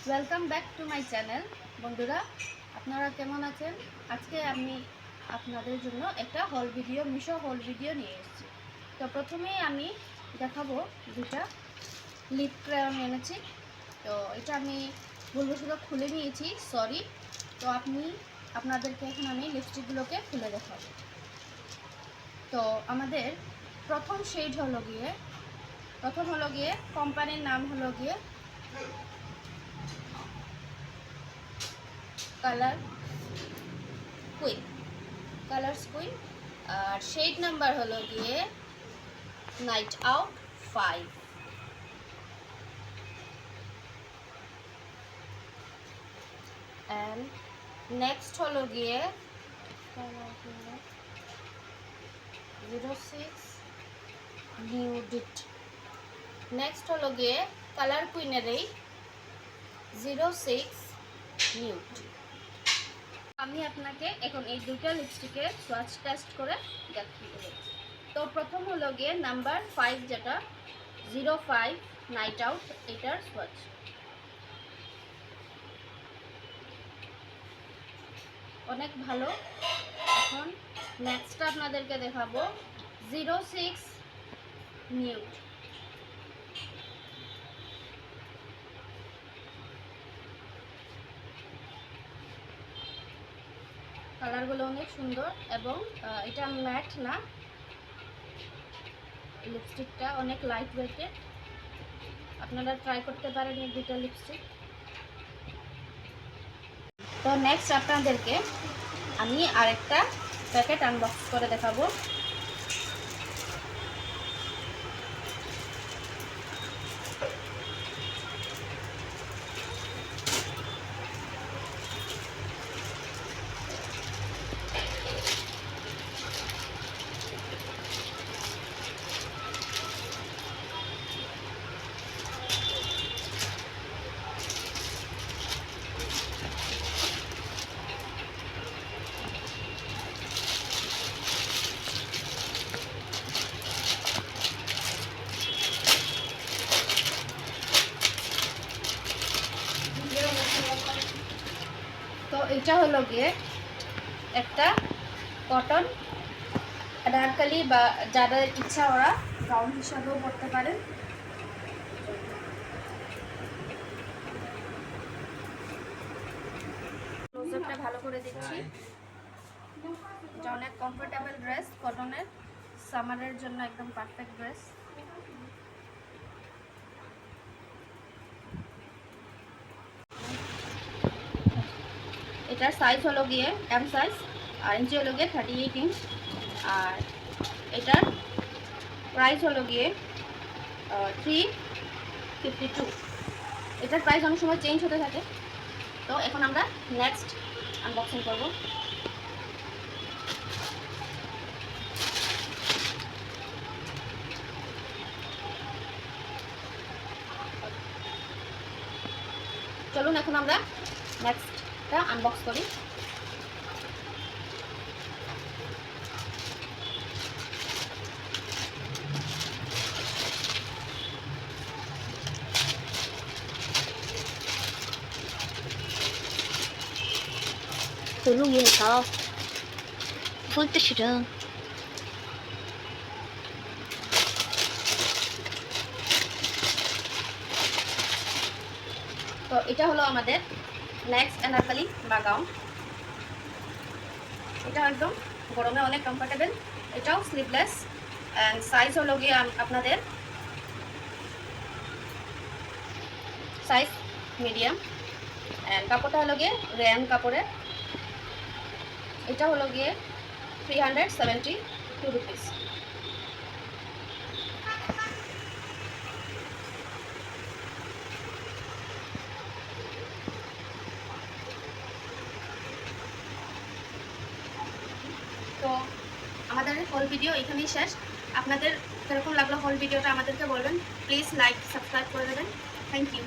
Welcome back to my channel. বন্ধুরা, আপনারা কেমন আছেন? আজকে আমি আপনাদের জন্য একটা মিশো হল ভিডিও নিয়ে এসেছি। তো প্রথমেই আমি দেখাবো দুটা লিপ ক্রায়ন এনেছি। তো এটা আমি ভুলবশত খুলে নিয়েছি, সরি। তো আপনাদেরকে এখন আমি লিপস্টিকগুলোকে খুলে দেখাবো। তো আমাদের প্রথম হলো গিয়ে কোম্পানির নাম হলো গিয়ে কালার্স কুইন, আর শেড নাম্বার হলো গিয়ে নাইট আউট 5। এন্ড নেক্সট হলো গিয়ে 06 নিউডিট। নেক্সট হলো গিয়ে কালার কুইনের এই 06 নিউড। আমি আপনাকে এখন এই দুটো লিপস্টিকের সোয়াচ টেস্ট করে দেখিয়ে দেব। তো প্রথম হলো গিয়ে নাম্বার 5, যেটা 05 নাইট আউট, এটার সোয়াচ অনেক ভালো। এখন নেক্সট আপনাদেরকে দেখাবো 06 নিউড। কালারগুলো অনেক সুন্দর এবং এটা ম্যাট না, লিপস্টিকটা অনেক লাইট ওয়েটেড। আপনারা ট্রাই করতে পারেন এই দুটো লিপস্টিক। তো নেক্সট আপনাদেরকে আমি আরেকটা প্যাকেট আনবক্স করে দেখাবো। তো এটা হলো গিয়ে একটা কটন আনারকলি, বা যাদের ইচ্ছা ওরা গাউন হিসাবেও পরতে পারেন। ক্লোজআপটা ভালো করে দিচ্ছি। এটা অনেক কমফোর্টেবল ড্রেস, কটনের, সামারের জন্য একদম পারফেক্ট ড্রেস। এটার সাইজ হলো গিয়ে এম সাইজ, আর ইঞ্চি হলো গিয়ে 38 ইঞ্চ। আর এটার প্রাইস হলো গিয়ে 352। এটার প্রাইস অনেক সময় চেঞ্জ হতে থাকে। তো এখন আমরা নেক্সট আনবক্সিং করব। চলুন এখন আমরা নেক্সটটা আনবক্স করি। 조용히 해서 볼때 싫어. তো এটা হলো আমাদের নেক্সট আনারকলি বা গাউন। এটা একদম গরমে অনেক কমফোর্টেবল। এটাও স্লিভলেস, অ্যান্ড সাইজ হলো গিয়ে আপনাদের সাইজ মিডিয়াম, অ্যান্ড কাপড়টা হলো গিয়ে রেয়ান কাপড়ের। এটা হলো গিয়ে 372 রুপিস। তো আমাদের হোল ভিডিও এখানেই শেষ। আপনাদের কিরকম লাগলো হোল ভিডিওটা আমাদেরকে বলবেন। প্লিজ লাইক সাবস্ক্রাইব করে দেবেন। Thank you.